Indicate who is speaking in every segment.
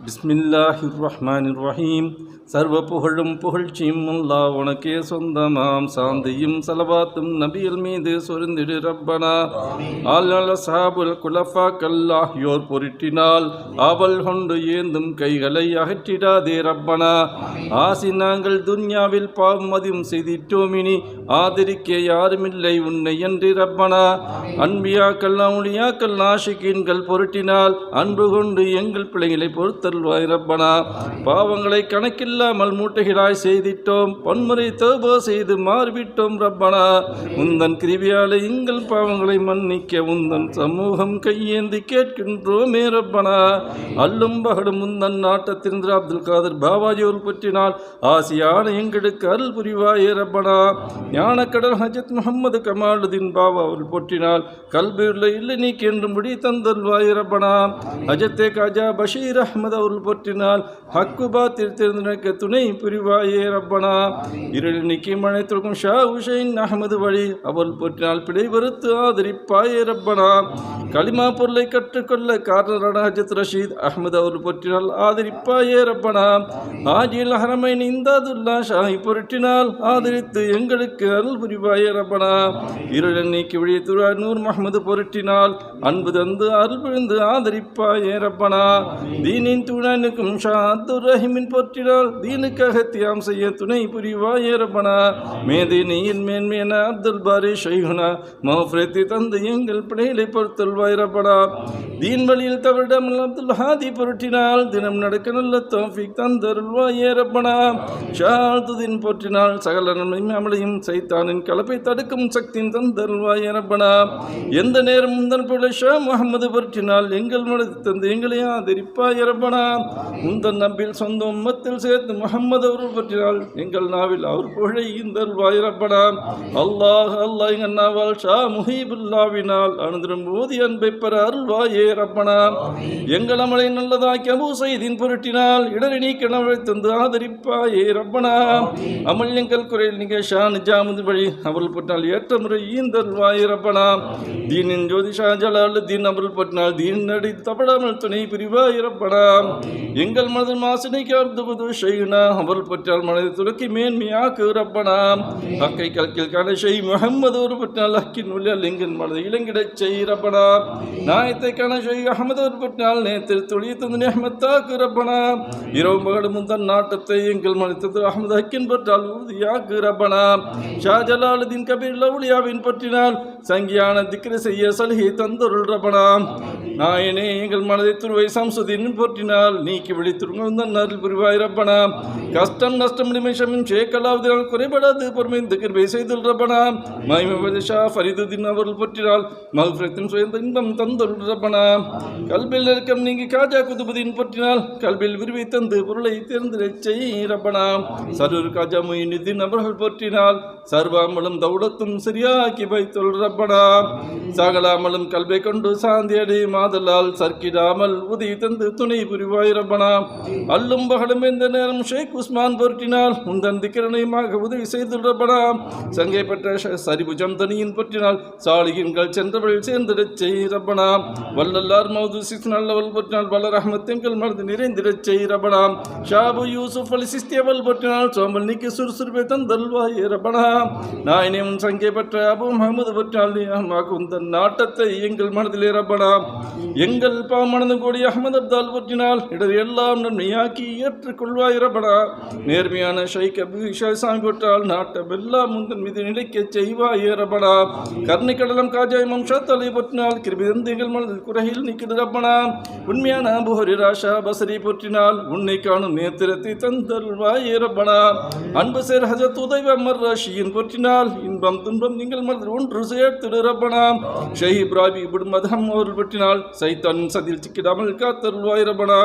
Speaker 1: பிஸ்மில்லாஹிர்ரஹ்மானிர்ரஹீம். சர்வ புகழும் புகழ்ச்சியும் அல்லாஹ் உனக்கே சொந்தமாம். சாந்தியும் சலவாத்தும் நபிகள் மீது சொரிந்திடு ரப்பனா. ஆல் சஹாபுல் குலஃபாக்கள் ஆகியோர் பொருட்டினால் ஆவல் கொண்டு ஏந்தும் கைகளை அகற்றிடாதே ரப்பனா. ஆசி நாங்கள் துன்யாவில் பாவம் அதிகம் செய்திட்டோமினி ஆதரிக்க யாருமில்லை உன்னை என்று ரப்பனா. அன்பியாக்கள் அவுலியாக்கள் ஆஷிகீன்கள் பொருட்டினால் அன்பு கொண்டு எங்கள் பிள்ளைகளை பொறுத்தல்வாய் ரப்பனா. பாவங்களை கணக்கில்லாமல் மூட்டைகளாய் செய்திட்டோம், பன்முறை தௌபா செய்து மாறிவிட்டோம் ரப்பனா. உந்தன் கிருபையாலே எங்கள் பாவங்களை மன்னிக்க உந்தன் சமூகம் கையேந்தி கேட்கின்றோமே ரப்பனா. அல்லும் பகடும் உந்தன் நாட்டத்திருந்த அப்துல் காதர் பாபாஜியோர் பற்றினால் ஆசியான எங்களுக்கு அருள் புரிவாயே ரப்பனா. ஞானக்கடல் ஹஜத் முகமது கமாலுதீன் பாபா அவர்கள் போற்றினால் கல்வியுள்ள இல்லை நீக்கு என்று முடி தந்தல்வாய் ரப்பனா. ஹஜத்தே காஜா பஷீர் அஹ்மது அவர்கள் போற்றினால் ஹக்குபா திருத்திருந்தனுக்கு துணை புரிவாயே ரப்பனா. இருள் நீக்கி மழைத்திருக்கும் ஷா ஹுசைன் அஹமது வழி அவள் போற்றினால் பிழை வருத்து ஆதரிப்பாயே ரப்பனா. களிமா பொருளை கற்றுக்கொள்ள காரணரான ஹஜத் ரஷீத் அஹமது அவர்கள் போற்றினால் ஆதரிப்பாயே ரப்பனா. ஆஜில் ஹரமைன் இந்தாதுல்லா ஷாஹி பொருட்டினால் ஆதரித்து எங்களுக்கு அருள் புரிவாயே ரப்பனா. இருள் நீக்கி வழி துரா நூர் முகமது பொருட்டினால் அன்பு தந்து அருள் புரிந்து ஆதரிப்பாயே ரப்பனா. தீனின் துணனுக்கும் ஷா அப்துல் ரஹீமின் போற்றினால் தீனுக்காக தியாகம் செய்ய துணை புரிவாயே ரப்பனா. மேதினியின் மேன்மையான அப்துல் பாரி ஷைஹுனா மஹ்ஃபிரத்தை தந்து எங்கள் பிள்ளைகளை பொறுத்தல்வாய் ரப்பனா. தீன் வழியில் தவறிடாமல் அப்துல் ஹாதி பொருட்டினால் தினம் நடக்க நல்ல தௌஃபீக் தந்தருள்வாயே ரப்பனா. ஷாதுதீன் போற்றினால் சகல நன்மையும் அமலையும் சைத்தானின் கலப்பை தடுக்கும் சக்தியின் தந்தருள்வாயே ரப்பனா. எந்த நேரம் முந்தன் பிள்ளை ஷா முகமது பொருட்டினால் எங்கள் மனதை தந்து எங்களை ஆதரிப்பாயே ரப்பனா. முந்தன் நம்பில் சொந்த உம்மத்தில் சேர்த்து முகமது அவர்கள் பற்றினால் எங்கள் நாவில் அவர் புகழை இந்தல்வாய் ரப்பனா. அல்லாஹ் அல்லாஹ் எங்கள் நாவால் ஷா முஹீபுல்லாவினால் அனுதினம் ஓதி அன்பை பெற அருள்வாயே ரப்பனா. எங்கள் அமலை நல்லதாக்கி அபூ சைதின் பொருட்டினால் இடரை நீக்க நவரை தந்து ஆதரிப்பாயே ரப்பனா. அமல் எங்கள் குறையில் நீங்க ஷா நிஜாமுது வழி அவர்கள் பற்றினால் ஏற்ற முறை ஈந்தல்வாயே ரப்பனா. தீனின் ஜோதி ஷா ஜலால் தீன் அவர்கள் பற்றினால் தீன் நடி தவறாமல் துணை புரிவாய் ரப்பனா. எங்கள் மனதில் மாசினைக்கு அர்த்தபுது ஷைனா அவர்கள் பற்றினால் மனதை துறக்கி மேன்மையாக்கு ரப்பனா. ஹக்கை கல்கில் காண ஷெய் முகமது ஒரு பற்றினால் ஹக்கின் உள்ளில் எங்கள் மனதை இளங்கிடச் செய் ரப்பனா. நாயத்தை காண ஷெய் அஹமது ஒரு பற்றினால் நேத்தில் துளி தந்து நெஹ்மத்தாக்கு ரப்பனா. இரவு மகளும் முந்தன் நாட்டத்தை எங்கள் மனத்தை அஹமது ஹக்கின் பற்றால் உறுதியாக்கு ரப்பனா. ஷா ஜலாலுதீன் கபீர் லவுலியாவின் பற்றினால் சங்கியான திக்ரு செய்ய சலுகை தந்தொருள் ரப்பனா. நாயனே எங்கள் மனதை துருவை சம்சுதீன் போற்றினால் நீக்கி விழித்துருங்கள் அருள் புரிவாய் ரப்பனா. கஷ்டம் நஷ்டம் நிமிஷமும் ஷேக்கலாவதினால் குறைபடாது பொறுமை திக்ர் செய்துள் ரப்பனா. மைமபதி ஷா ஃபரிதுதீன் அவர்கள் பற்றினால் மஹ்ஃபிரத்தின் சுயந்த இன்பம் தந்தொருள் ரப்பனா. கல்பில் நெருக்கம் நீங்கி காஜா குதுபுதீன் பற்றினால் கல்பில் விரிவை தந்து பொருளை தேர்ந்தெடுச் செய் ரப்பனா. சரூர் காஜா முயினுதீன் அவர்கள் பற்றினால் சர்வாமலும் தௌலத்தும் சரியாக்கி வைத்துள் ரப்பனா. சகலாமலும் கல்வை கொண்டு சாந்தியடி மாதலால் சர்க்கிடாமல் உதவி தந்து துணை புரிவாய் ரப்பனா. அல்லும் பகலும் எந்த நேரம் ஷேக் உஸ்மான் பொருட்டினால் உந்தன் திக்கரணையமாக உதவி செய்துள் ரப்பனா. சங்கை பெற்ற சரிபுஜம் தனியின் பொற்றினால் சாலிகின்கள் சென்றவர்கள் சேர்ந்திடச் செய் ரப்பனா. வல்லல்லார் மௌது சிஸ் நல்லவள் பொற்றினால் வல்ல ரஹ்மத் எங்கள் மனது நிறைந்திடச் செய் ரப்பனா. ஷாபு யூசுப் அலி சிஸ்தியவள் பொற்றினால் சோம்பல் நீக்கி சுறுசுறுப்பை தந்தல்வாய் ரப்பனா. நாயனேம் சங்கை பெற்ற அபு முஹம்மது பொற்றினால் உந்தன் நாட்டத்தை எங்கள் மனதிலே ரப்பனா. எங்கள் பாமனது கூடிய அஹமது அப்தால் பொற்றினால் இடர் எல்லாம் நன்மையாக்கி ஏற்றுக்கொள்வாய் ரப்பனா. நேர்மையான ஷைக் அபு இஷா சாமி பொற்றால் நாட்டம் எல்லாம் முந்தன் மீது நிலைக்க செய்வாய் ரப்பனா. கர்ணி கடலம் காஜா இமாம் ஷாத் அலி பொற்றினால் கிருபிதந்து எங்கள் மனதில் குறையில் நிற்கிறது ரப்பனா. உண்மையான அபூ ஹுரைரா ஷா பஸ்ரி பொற்றினால் உன்னை காணும் நேத்திரத்தை தந்தல்வாய் ரப்பனா. அன்பு சேர் ஹஜரத் உதைவ அமர் ராஷியின் பொற்றினால் இன்பம் துன்பம் நீங்கள் மனதில் ஒன்று சேர்த்திடு ரப்பனா. ஷஹீப் இப்ராஹிம் இப்னு மதம் அவர்கள் பொற்றினால் சைத்தான் சதில் சிக்கிடாமல் காத்தருள்வாய் ரப்பனா.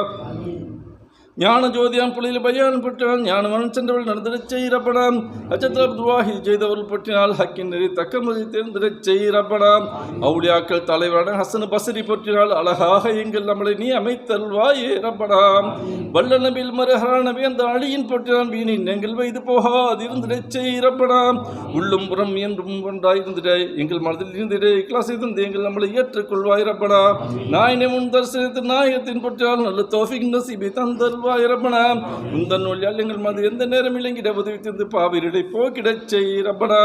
Speaker 1: ஞான ஜோதியாம் புள்ளியில் பையான் பற்றினால் ஞானவன் சென்றவள் நடந்திடச் செய்யப்படாம் அச்சத்தில் துவாகி செய்தவர்கள் பற்றினால் ஹக்கின் நெறி தக்கமதி தேர்ந்திடச் செய்யப்படாம் அவுளியாக்கள் தலைவரான ஹசன் பசரி பற்றினால் அழகாக எங்கள் நம்மளை நீ அமைத்தல்வாயே ரப்படாம் வல்ல நபில் மருஹரா நபி அந்த அழியின் பற்றினால் வீணின் எங்கள் வயது போகாதிருந்திடச் செய்யப்படாம் உள்ளும் புறம் என்றும் ஒன்றாயிருந்திட எங்கள் மனதில் இருந்திட கிளாஸை தந்து எங்கள் நம்மளை ஏற்றுக்கொள்வாய் ரப்படாம் நாயினை முன் தரிசனத்தின் நாயகத்தின் பற்றினால் நல்ல தோஃபிக் நசீபை தந்தல் உந்தன் ஒளியால் எங்கள் மது எந்த நேரம் இலங்கிட உதவித்திருந்து பாவிரிடை போக்கிடச் செய் ரப்பனா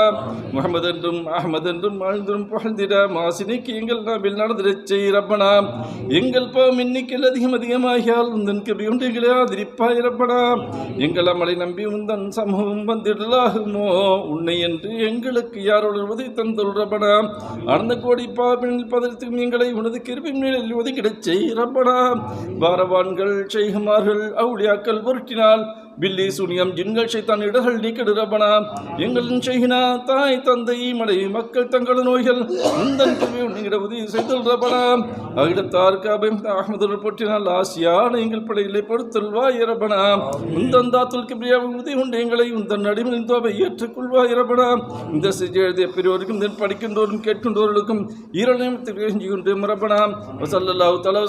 Speaker 1: முகமது என்றும் அஹமது என்றும் வாழ்ந்தும் புகழ்ந்திட மாசினிக்கு எங்கள் நாவில் நடந்திடச் செய் ரப்பனா எங்கள் பாவம் எண்ணிக்கையில் அதிகமாகியால் உந்தன் கபி உண்டு எங்களை ஆதரிப்பாய் ரப்பனா எங்கள் அமலை நம்பி உந்தன் சமூகம் வந்திடலாகுமோ உன்னை என்று எங்களுக்கு யாரோடு உதவி தந்தல் ரப்பனா அறந்த கோடி பாவனில் பதற்கும் எங்களை உனது கிருபின் மேலில் ஒதுக்கிடச் செய் ரப்பனா பாரவான்கள் செய்குமார்கள் அவுளியாக்கள் பொருட்டினால் பில்லி சூனியம் ஜின்கள் ஷைத்தான் இடர்கள் நீக்கிடு ரப்பனா எங்களின் செய்கினா தாய் தந்தை மலை மக்கள் தங்கள் நோய்கள் உந்தன் நீங்கிட உதவி செய்தல் ரப்பனா அகிடத்தாருக்கு அபயம் அஹமது பொற்றினால் ஆசியான எங்கள் படையிலே பொறுத்தல்வாய் ரப்பனா உந்தன் தாத்துல் கிப்ரியாவும் உதவி கொண்டு எங்களை உந்தன் நடிமலின் தோவை ஏற்றுக்கொள்வாய் ரப்பனா இந்த செய்தி எழுதிய பெரியோருக்கும் படிக்கின்றோரும் கேட்கின்றோர்களுக்கும் ஈரல் நியமத்தில் கொண்டு ரப்பனா வஸல்லல்லாஹு தஆலா